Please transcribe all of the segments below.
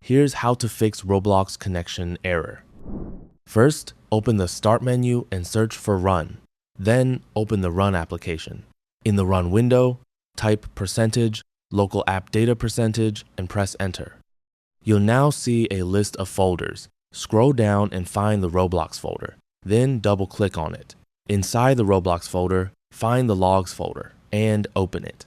Here's how to fix Roblox connection error. First, open the Start menu and search for Run. Then, open the Run application. In the Run window, type %, local app data %, and press Enter. You'll now see a list of folders. Scroll down and find the Roblox folder. Then double-click on it. Inside the Roblox folder, find the Logs folder and open it.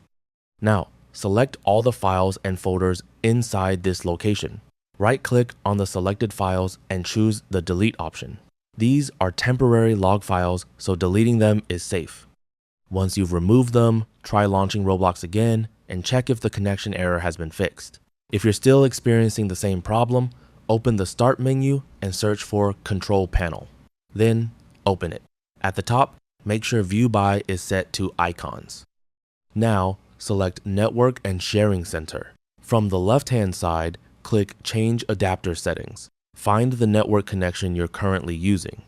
Now, select all the files and folders inside this location. Right-click on the selected files and choose the Delete option. These are temporary log files, so deleting them is safe. Once you've removed them, try launching Roblox again and check if the connection error has been fixed. If you're still experiencing the same problem, open the Start menu and search for Control Panel. Then, open it. At the top, make sure View By is set to Icons. Now, select Network and Sharing Center. From the left-hand side, click Change Adapter Settings. Find the network connection you're currently using.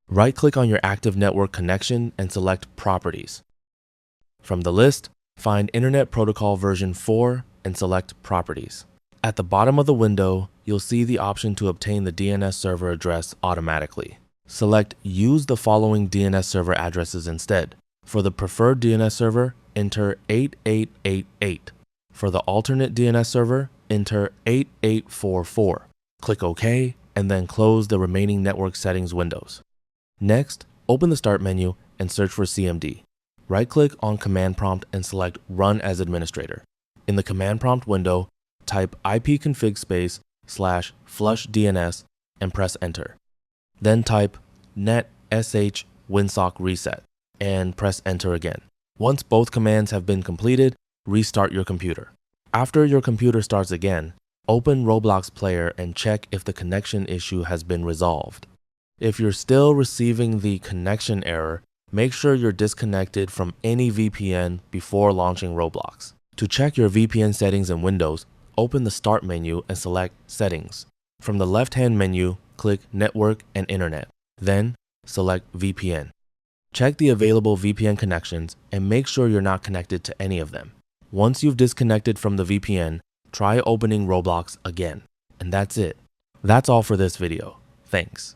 Right-click on your active network connection and select Properties. From the list, find Internet Protocol version 4 and select Properties. At the bottom of the window, you'll see the option to obtain the DNS server address automatically. Select Use the following DNS server addresses instead. For the preferred DNS server, enter 8888. For the alternate DNS server, enter 8844. Click OK, and then close the remaining network settings windows. Next, open the Start menu and search for CMD. Right-click on Command Prompt and select Run as Administrator. In the Command Prompt window, type ipconfig /flush DNS and press Enter. Then type net sh winsock reset and press Enter again. Once both commands have been completed, restart your computer. After your computer starts again, open Roblox Player and check if the connection issue has been resolved. If you're still receiving the connection error, make sure you're disconnected from any VPN before launching Roblox. To check your VPN settings in Windows, open the Start menu and select Settings. From the left-hand menu, click Network and Internet. Then, select VPN. Check the available VPN connections and make sure you're not connected to any of them. Once you've disconnected from the VPN, try opening Roblox again. And that's it. That's all for this video. Thanks.